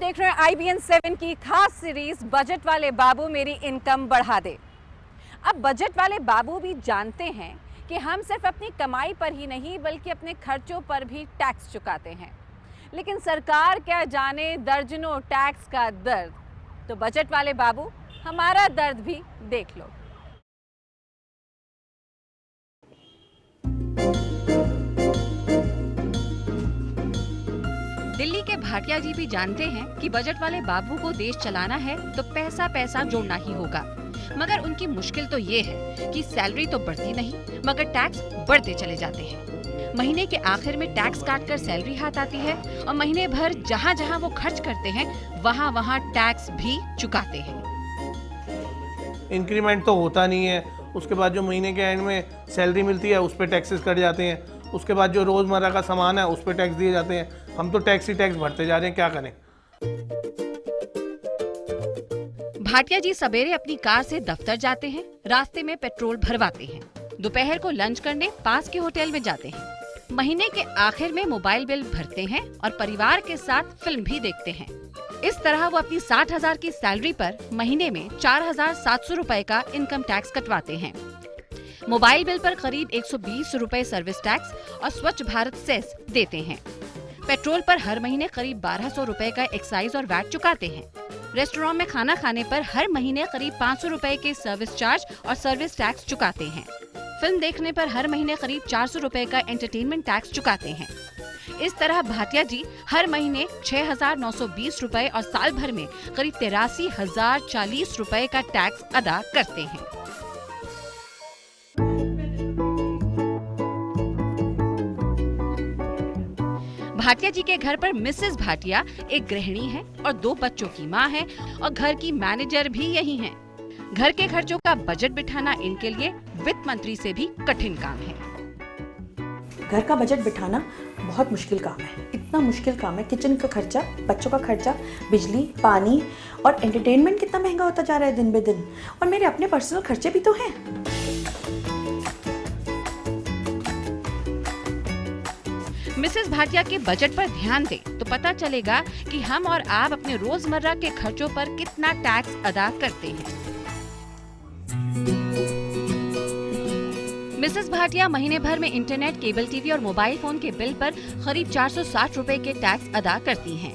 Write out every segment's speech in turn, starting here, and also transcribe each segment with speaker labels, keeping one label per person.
Speaker 1: देख रहे हैं IBN 7 की खास सीरीज बजट वाले बाबू मेरी इनकम बढ़ा दे। अब बजट वाले बाबू भी जानते हैं कि हम सिर्फ अपनी कमाई पर ही नहीं बल्कि अपने खर्चों पर भी टैक्स चुकाते हैं, लेकिन सरकार क्या जाने दर्जनों टैक्स का दर्द। तो बजट वाले बाबू हमारा दर्द भी देख लो। दिल्ली के भाटिया जी भी जानते हैं कि बजट वाले बाबू को देश चलाना है तो पैसा पैसा जोड़ना ही होगा, मगर उनकी मुश्किल तो ये है कि सैलरी तो बढ़ती नहीं मगर टैक्स बढ़ते चले जाते हैं। महीने के आखिर में टैक्स काटकर सैलरी हाथ आती है और महीने भर जहाँ जहाँ वो खर्च करते हैं वहाँ वहाँ टैक्स भी चुकाते हैं।
Speaker 2: इंक्रीमेंट तो होता नहीं है, उसके बाद जो महीने के एंड में सैलरी मिलती है उस पर टैक्सेस कट जाते हैं, उसके बाद जो रोजमर्रा का सामान है उस पर टैक्स दिए जाते हैं। हम तो टैक्स ही टैक्स भरते जा रहे हैं, क्या करें।
Speaker 1: भाटिया जी सवेरे अपनी कार से दफ्तर जाते हैं, रास्ते में पेट्रोल भरवाते हैं, दोपहर को लंच करने पास के होटल में जाते हैं, महीने के आखिर में मोबाइल बिल भरते हैं और परिवार के साथ फिल्म भी देखते हैं। इस तरह वो अपनी 60,000 की सैलरी पर महीने में 4,700 रुपए का इनकम टैक्स कटवाते हैं। मोबाइल बिल पर करीब 120 रुपए सर्विस टैक्स और स्वच्छ भारत सेस देते हैं। पेट्रोल पर हर महीने करीब 1200 रुपए का एक्साइज और वैट चुकाते हैं। रेस्टोरेंट में खाना खाने पर हर महीने करीब 500 रुपए के सर्विस चार्ज और सर्विस टैक्स चुकाते हैं। फिल्म देखने पर हर महीने करीब 400 रुपए का एंटरटेनमेंट टैक्स चुकाते हैं। इस तरह भाटिया जी हर महीने 6,920 रुपए और साल भर में करीब 83,040 रुपए का टैक्स अदा करते हैं। भाटिया जी के घर पर मिसेस भाटिया एक गृहिणी है और 2 बच्चों की माँ है और घर की मैनेजर भी यही हैं। घर के खर्चों का बजट बिठाना इनके लिए वित्त मंत्री से भी कठिन काम है।
Speaker 3: घर का बजट बिठाना बहुत मुश्किल काम है, इतना मुश्किल काम है। किचन का खर्चा, बच्चों का खर्चा, बिजली, पानी और एंटरटेनमेंट कितना महंगा होता जा रहा है दिन बे दिन, और मेरे अपने पर्सनल खर्चे भी तो हैं।
Speaker 1: मिसेस भाटिया के बजट पर ध्यान दें तो पता चलेगा कि हम और आप अपने रोजमर्रा के खर्चों पर कितना टैक्स अदा करते हैं। मिसेस भाटिया महीने भर में इंटरनेट, केबल टीवी और मोबाइल फोन के बिल पर करीब 460 रुपए के टैक्स अदा करती हैं।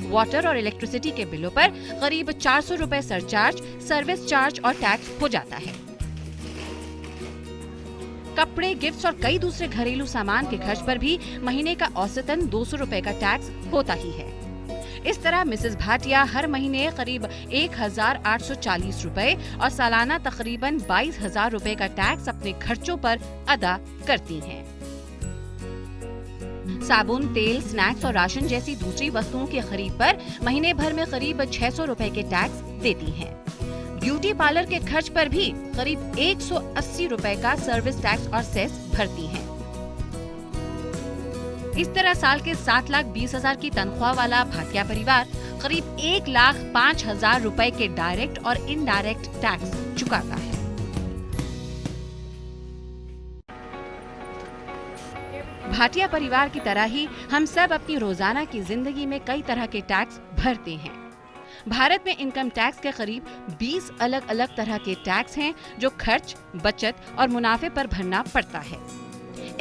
Speaker 1: वाटर और इलेक्ट्रिसिटी के बिलों पर करीब 400 रुपए सरचार्ज, सर्विस चार्ज और टैक्स हो जाता है। कपड़े, गिफ्ट्स और कई दूसरे घरेलू सामान के खर्च पर भी महीने का औसतन 200 रुपए का टैक्स होता ही है। इस तरह मिसेस भाटिया हर महीने करीब 1,840 रुपए और सालाना तकरीबन 22,000 रुपए का टैक्स अपने खर्चों पर अदा करती हैं। साबुन, तेल, स्नैक्स और राशन जैसी दूसरी वस्तुओं की खरीद पर महीने भर में करीब 600 रुपए के टैक्स देती हैं। ब्यूटी पार्लर के खर्च पर भी करीब 180 रुपए का सर्विस टैक्स और सेस भरती हैं। इस तरह साल के 7,20,000 की तनख्वाह वाला भाटिया परिवार करीब 1,05,000 रुपए के डायरेक्ट और इनडायरेक्ट टैक्स चुकाता है। भाटिया परिवार की तरह ही हम सब अपनी रोजाना की जिंदगी में कई तरह के टैक्स भरते हैं। भारत में इनकम टैक्स के करीब 20 अलग अलग तरह के टैक्स हैं जो खर्च, बचत और मुनाफे पर भरना पड़ता है।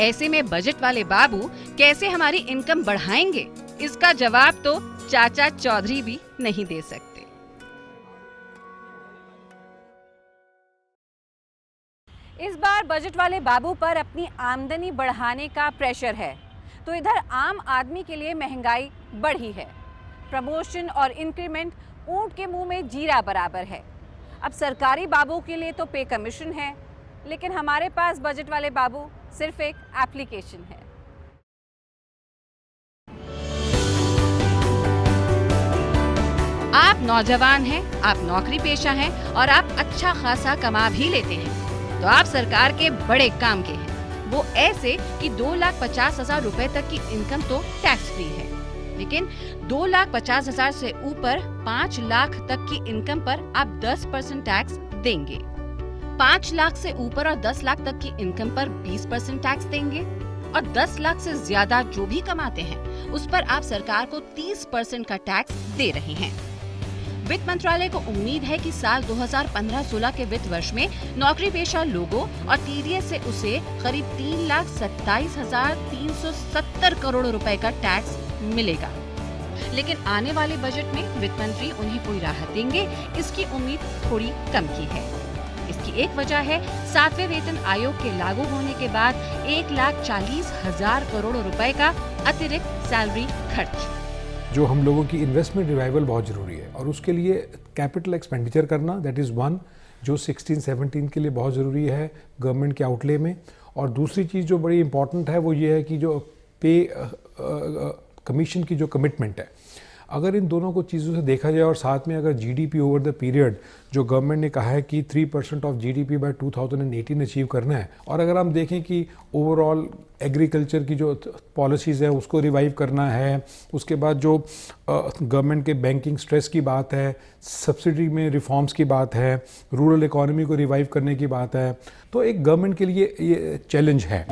Speaker 1: ऐसे में बजट वाले बाबू कैसे हमारी इनकम बढ़ाएंगे, इसका जवाब तो चाचा चौधरी भी नहीं दे सकते। इस बार बजट वाले बाबू पर अपनी आमदनी बढ़ाने का प्रेशर है, तो इधर आम आदमी के लिए महंगाई बढ़ी है। प्रमोशन और इंक्रीमेंट ऊंट के मुंह में जीरा बराबर है। अब सरकारी बाबू के लिए तो पे कमीशन है, लेकिन हमारे पास बजट वाले बाबू सिर्फ एक एप्लीकेशन है। आप नौजवान हैं, आप नौकरी पेशा हैं और आप अच्छा खासा कमा भी लेते हैं, तो आप सरकार के बड़े काम के हैं। वो ऐसे कि 2,50,000 रुपए तक की इनकम तो टैक्स फ्री है, लेकिन 2,50,000 से ऊपर 5 लाख तक की इनकम पर आप 10% टैक्स देंगे। 5 लाख से ऊपर और 10 लाख तक की इनकम पर 20% टैक्स देंगे। और 10 लाख से ज्यादा जो भी कमाते हैं उस पर आप सरकार को 30% का टैक्स दे रहे हैं। वित्त मंत्रालय को उम्मीद है कि साल 2015-16 के वित्त वर्ष में नौकरी पेशा लोगों और टीडीएस से उसे करीब 3,27,370 करोड़ रुपए का टैक्स मिलेगा। लेकिन आने वाले बजट में वित्त मंत्री उन्हें कोई राहत देंगे, इसकी उम्मीद थोड़ी कम की है। इसकी एक वजह है 7वें वेतन आयोग के लागू होने के बाद 1,40,000 करोड़ रुपए का अतिरिक्त सैलरी खर्च।
Speaker 4: जो हम लोगों की इन्वेस्टमेंट रिवाइवल बहुत ज़रूरी है और उसके लिए कैपिटल एक्सपेंडिचर करना, दैट इज़ वन, जो 16-17 के लिए बहुत ज़रूरी है गवर्नमेंट के आउटले में। और दूसरी चीज़ जो बड़ी इंपॉर्टेंट है वो ये है कि जो पे कमीशन की जो कमिटमेंट है, अगर इन दोनों को चीज़ों से देखा जाए और साथ में अगर जीडीपी ओवर द पीरियड जो गवर्नमेंट ने कहा है कि 3% ऑफ जीडीपी बाय 2018 अचीव करना है, और अगर हम देखें कि ओवरऑल एग्रीकल्चर की जो पॉलिसीज़ है उसको रिवाइव करना है, उसके बाद जो गवर्नमेंट के बैंकिंग स्ट्रेस की बात है, सब्सिडी में रिफॉर्म्स की बात है, रूरल इकॉनमी को रिवाइव करने की बात है, तो एक गवर्नमेंट के लिए ये चैलेंज है।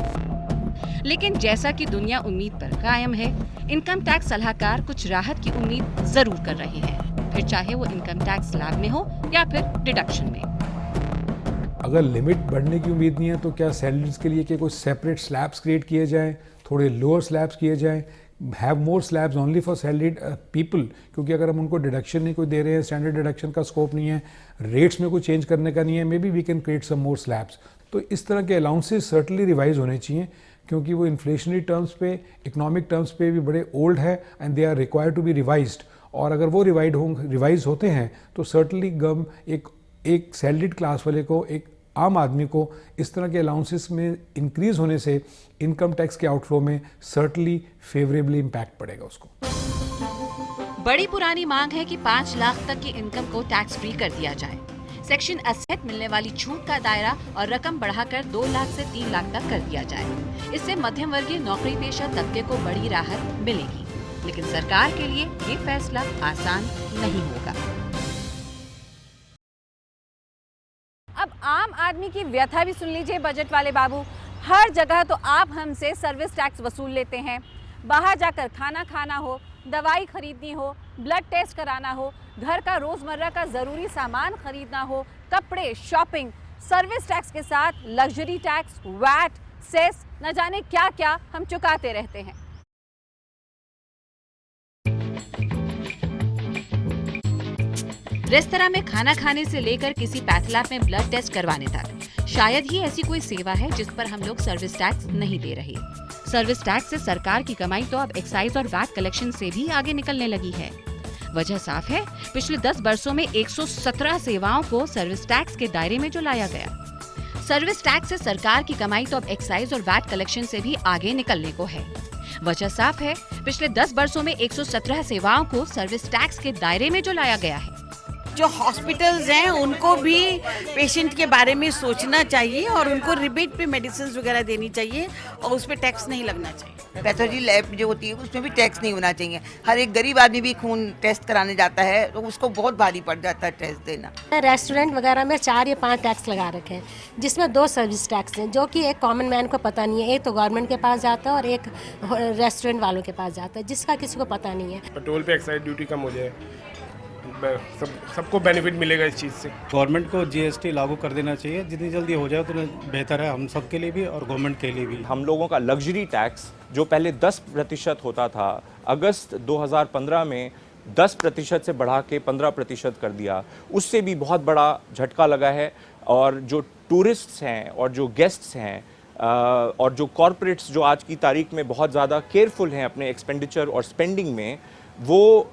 Speaker 1: लेकिन जैसा कि दुनिया उम्मीद पर कायम है, इनकम टैक्स सलाहकार कुछ राहत की उम्मीद जरूर कर रहे हैं, फिर चाहे वो इनकम टैक्स स्लैब में हो या फिर डिडक्शन में।
Speaker 4: अगर लिमिट बढ़ने की उम्मीद नहीं है तो क्या सैलरीज के लिए कि कोई सेपरेट स्लैब्स क्रिएट किए जाएं, थोड़े लोअर स्लैब्स किए जाएं, have more slabs only for salaried people, क्योंकि अगर हम उनको डिडक्शन नहीं कोई दे रहे हैं, स्टैंडर्ड डिडक्शन का स्कोप नहीं है, रेट्स में कोई चेंज करने का नहीं है, maybe we can create some more slabs. तो इस तरह के अलाउंसेस सर्टनली रिवाइज होने चाहिए, क्योंकि वो इन्फ्लेशनरी टर्म्स पे, इकोनॉमिक टर्म्स पे भी बड़े ओल्ड है and they are required to be revised. और अगर वो रिवाइज होते हैं तो सर्टनली एक सैलरीड क्लास वाले को, एक आम आदमी को इस तरह के अलाउंसेस में इंक्रीज होने से इनकम टैक्स के आउटफ्लो में सर्टनली फेवरेबली इम्पैक्ट पड़ेगा उसको।
Speaker 1: बड़ी पुरानी मांग है कि 5 लाख तक की इनकम को टैक्स फ्री कर दिया जाए। सेक्शन 80 मिलने वाली छूट का दायरा और रकम बढ़ाकर 2 लाख से 3 लाख तक कर दिया जाए। इससे मध्यम वर्गीय नौकरी पेशा तबके को बड़ी राहत मिलेगी, लेकिन सरकार के लिए ये फैसला आसान नहीं होगा।
Speaker 5: अब आम आदमी की व्यथा भी सुन लीजिए बजट वाले बाबू। हर जगह तो आप हमसे सर्विस टैक्स वसूल लेते हैं। बाहर जाकर खाना खाना हो, दवाई खरीदनी हो, ब्लड टेस्ट कराना हो, घर का रोजमर्रा का जरूरी सामान खरीदना हो, कपड़े, शॉपिंग, सर्विस टैक्स के साथ लग्जरी टैक्स, वैट, सेस, न जाने क्या क्या हम चुकाते रहते हैं।
Speaker 1: रेस्तरां में खाना खाने से लेकर किसी पैथलैब में ब्लड टेस्ट करवाने तक, शायद ही ऐसी कोई सेवा है जिस पर हम लोग सर्विस टैक्स नहीं दे रहे। सर्विस टैक्स से सरकार की कमाई तो अब एक्साइज और वैट कलेक्शन से भी आगे निकलने लगी है। वजह साफ है, पिछले 10 वर्षों में 117 सेवाओं को सर्विस टैक्स के दायरे में जो लाया गया। सर्विस टैक्स से सरकार की कमाई तो अब एक्साइज और वैट कलेक्शन से भी आगे निकलने को है। वजह साफ है, पिछले 10 वर्षों में 117 सेवाओं को सर्विस टैक्स के दायरे में जो लाया गया है।
Speaker 6: जो हॉस्पिटल्स हैं उनको भी पेशेंट के बारे में सोचना चाहिए और उनको रिबेट पे मेडिसिन वगैरह देनी चाहिए और उस पर टैक्स नहीं लगना चाहिए।
Speaker 7: पैथोलॉजी लैब जो होती है उसमें भी टैक्स नहीं होना चाहिए। हर एक गरीब आदमी भी खून टेस्ट कराने जाता है तो उसको बहुत भारी पड़ जाता है टेस्ट देना।
Speaker 8: रेस्टोरेंट वगैरह में 4 या 5 टैक्स लगा रखे हैं, जिसमें 2 सर्विस टैक्स हैं, जो कि एक कॉमन मैन को पता नहीं है। एक तो गवर्नमेंट के पास जाता है और एक रेस्टोरेंट वालों के पास जाता है, जिसका किसी को पता नहीं है।
Speaker 9: पेट्रोल पे एक्साइज ड्यूटी कम हो जाए, सबको बेनिफिट मिलेगा इस चीज़ से।
Speaker 10: गवर्नमेंट को जीएसटी लागू कर देना चाहिए, जितनी जल्दी हो जाए उतना बेहतर है, हम सब के लिए भी और गवर्नमेंट के लिए भी।
Speaker 11: हम लोगों का लग्जरी टैक्स जो पहले 10% होता था, अगस्त 2015 में 10% से बढ़ा के 15% कर दिया। उससे भी बहुत बड़ा झटका लगा है। और जो टूरिस्ट्स हैं और जो गेस्ट्स हैं और जो कॉरपोरेट्स जो आज की तारीख में बहुत ज़्यादा केयरफुल हैं अपने एक्सपेंडिचर और स्पेंडिंग में, वो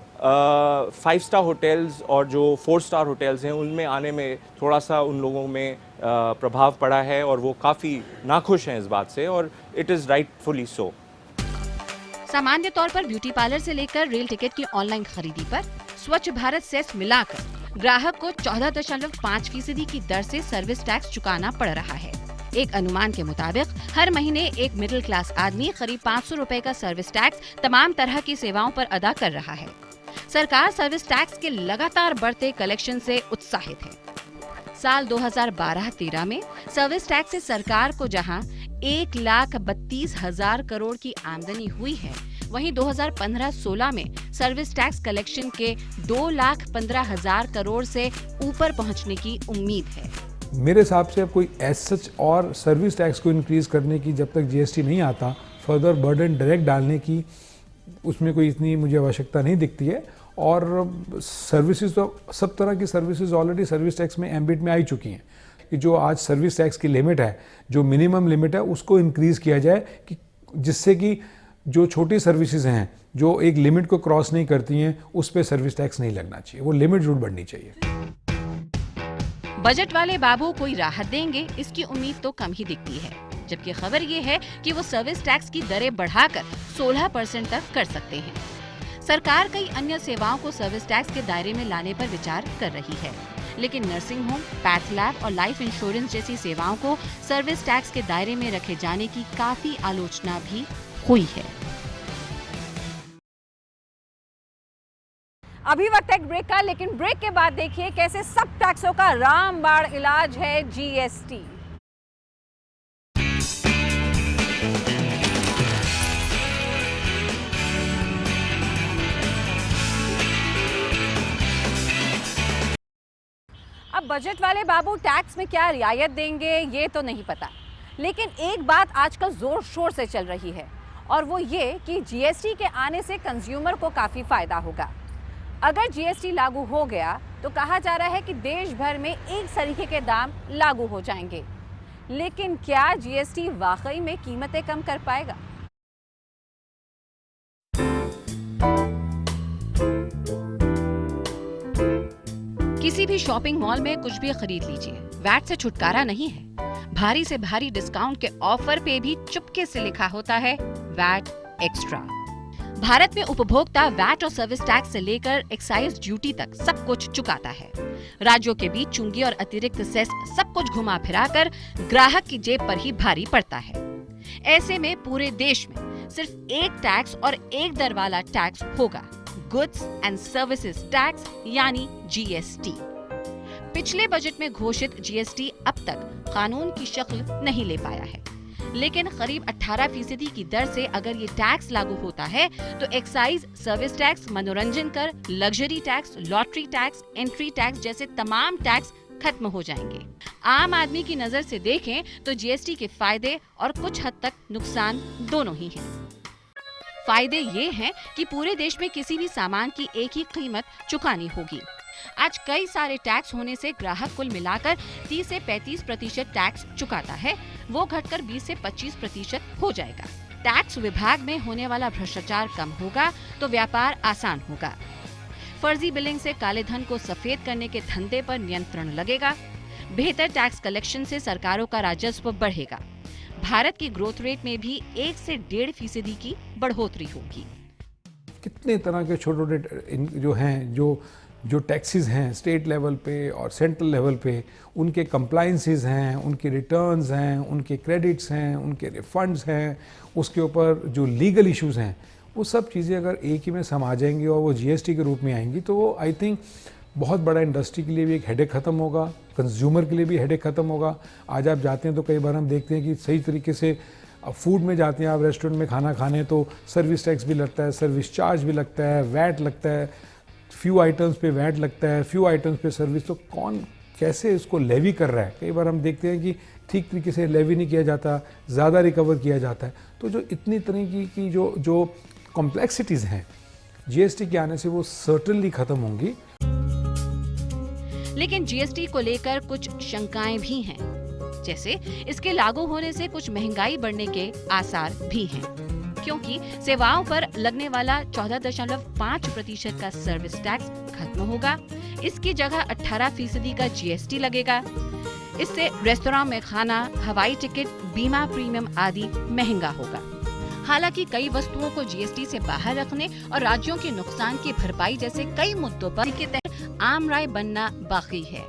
Speaker 11: 5 स्टार होटल्स और जो 4 स्टार होटल्स हैं उनमें आने में थोड़ा सा उन लोगों में प्रभाव पड़ा है और वो काफ़ी नाखुश हैं इस बात से, और इट इज़ राइटफुली सो।
Speaker 1: सामान्य तौर पर ब्यूटी पार्लर से लेकर रेल टिकट की ऑनलाइन खरीदी पर स्वच्छ भारत सेस मिलाकर ग्राहक को 14.5% की दर से सर्विस टैक्स चुकाना पड़ रहा है। एक अनुमान के मुताबिक हर महीने एक मिडिल क्लास आदमी करीब 500 रुपए का सर्विस टैक्स तमाम तरह की सेवाओं पर अदा कर रहा है। सरकार सर्विस टैक्स के लगातार बढ़ते कलेक्शन से उत्साहित है। साल 2012-13 में सर्विस टैक्स से सरकार को जहां 1,32,000 करोड़ की आमदनी हुई है, वहीं 2015-16 में सर्विस टैक्स कलेक्शन के 2,15,000 करोड़ से ऊपर पहुंचने की उम्मीद है।
Speaker 4: मेरे हिसाब से अब कोई एज सच और सर्विस टैक्स को इंक्रीज करने की जब तक जीएसटी नहीं आता, फर्दर बर्डन डायरेक्ट डालने की उसमें कोई इतनी मुझे आवश्यकता नहीं दिखती है। और सर्विसेज तो सब तरह की सर्विसेज ऑलरेडी सर्विस टैक्स में एम्बिट में आई चुकी हैं कि जो आज सर्विस टैक्स की लिमिट है, जो मिनिमम लिमिट है, उसको इंक्रीज किया जाए कि जिससे कि जो छोटी सर्विसेज हैं जो एक लिमिट को क्रॉस नहीं करती हैं उस पर सर्विस टैक्स नहीं लगना चाहिए, वो लिमिट जरूर बढ़नी चाहिए।
Speaker 1: बजट वाले बाबू कोई राहत देंगे, इसकी उम्मीद तो कम ही दिखती है, जबकि खबर ये है कि वो सर्विस टैक्स की दरें बढ़ाकर 16% तक कर सकते हैं। सरकार कई अन्य सेवाओं को सर्विस टैक्स के दायरे में लाने पर विचार कर रही है, लेकिन नर्सिंग होम, पैथ लैब और लाइफ इंश्योरेंस जैसी सेवाओं को सर्विस टैक्स के दायरे में रखे जाने की काफी आलोचना भी हुई है।
Speaker 5: अभी वक्त है ब्रेक का, लेकिन ब्रेक के बाद देखिए कैसे सब टैक्सों का रामबाण इलाज है जीएसटी। अब बजट वाले बाबू टैक्स में क्या रियायत देंगे ये तो नहीं पता, लेकिन एक बात आजकल जोर शोर से चल रही है और वो ये कि जीएसटी के आने से कंज्यूमर को काफी फायदा होगा। अगर जीएसटी लागू हो गया तो कहा जा रहा है कि देश भर में एक तरीके के दाम लागू हो जाएंगे, लेकिन क्या जीएसटी वाकई में कीमतें कम कर पाएगा?
Speaker 1: किसी भी शॉपिंग मॉल में कुछ भी खरीद लीजिए, वैट से छुटकारा नहीं है। भारी से भारी डिस्काउंट के ऑफर पे भी चुपके से लिखा होता है वैट एक्स्ट्रा। भारत में उपभोक्ता वैट और सर्विस टैक्स से लेकर एक्साइज ड्यूटी तक सब कुछ चुकाता है। राज्यों के बीच चुंगी और अतिरिक्त सेस सब कुछ घुमा फिराकर ग्राहक की जेब पर ही भारी पड़ता है। ऐसे में पूरे देश में सिर्फ एक टैक्स और एक दर वाला टैक्स होगा, गुड्स एंड सर्विसेज टैक्स यानी जीएसटी। पिछले बजट में घोषित जीएसटी अब तक कानून की शक्ल नहीं ले पाया है, लेकिन करीब 18% की दर से अगर ये टैक्स लागू होता है तो एक्साइज, सर्विस टैक्स, मनोरंजन कर, luxury tax, lottery tax, entry tax जैसे तमाम टैक्स खत्म हो जाएंगे। आम आदमी की नजर से देखें तो जीएसटी के फायदे और कुछ हद तक नुकसान दोनों ही हैं। फायदे ये हैं कि पूरे देश में किसी भी सामान की एक ही कीमत चुकानी होगी। आज कई सारे टैक्स होने से ग्राहक कुल मिलाकर 30 से 35% टैक्स चुकाता है, वो घटकर 20 से 25% हो जाएगा। टैक्स विभाग में होने वाला भ्रष्टाचार कम होगा तो व्यापार आसान होगा। फर्जी बिलिंग से काले धन को सफेद करने के धंधे पर नियंत्रण लगेगा। बेहतर टैक्स कलेक्शन से सरकारों का राजस्व बढ़ेगा। भारत की ग्रोथ रेट में भी 1 से 1.5% की बढ़ोतरी होगी।
Speaker 4: कितने तरह के छोटे छोटे जो हैं जो टैक्सेस हैं स्टेट लेवल पे और सेंट्रल लेवल पे, उनके कंप्लाइंसेस हैं, उनके रिटर्न्स हैं, उनके क्रेडिट्स हैं, उनके रिफंड्स हैं, उसके ऊपर जो लीगल इश्यूज हैं, वो सब चीज़ें अगर एक ही में समा जाएंगी और वो जीएसटी के रूप में आएंगी तो वो आई थिंक बहुत बड़ा इंडस्ट्री के लिए भी एक हेडेक ख़त्म होगा, कंज्यूमर के लिए भी हेडेक ख़त्म होगा। आज आप जाते हैं तो कई बार हम देखते हैं कि सही तरीके से फूड में जाते हैं आप रेस्टोरेंट में खाना खाने तो सर्विस टैक्स भी लगता है, सर्विस चार्ज भी लगता है, वैट लगता है, फ्यू आइटम्स पे वैट लगता है, फ्यू आइटम्स पे सर्विस, तो कौन कैसे इसको लेवी कर रहा है? कई बार हम देखते हैं कि ठीक तरीके से लेवी नहीं किया जाता, ज़्यादा रिकवर किया जाता है। तो जो इतनी तरह की जो कॉम्प्लेक्सिटीज़ हैं जीएसटी के आने से वो सर्टेनली ख़त्म होंगी।
Speaker 1: लेकिन जीएसटी को लेकर कुछ शंकाएं भी हैं, जैसे इसके लागू होने से कुछ महंगाई बढ़ने के आसार भी हैं, क्योंकि सेवाओं पर लगने वाला 14.5% का सर्विस टैक्स खत्म होगा। इसकी जगह 18% का जीएसटी लगेगा। इससे रेस्तरां में खाना, हवाई टिकट, बीमा प्रीमियम आदि महंगा होगा। हालांकि कई वस्तुओं को जीएसटी से बाहर रखने और राज्यों के नुकसान की भरपाई जैसे कई मुद्दों पर के तहत आम राय बनना बाकी है,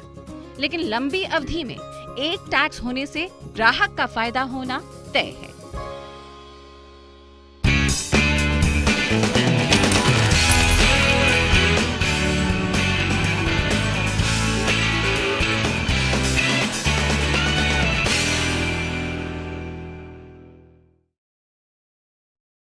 Speaker 1: लेकिन लंबी अवधि में एक टैक्स होने से ग्राहक का फायदा होना तय है।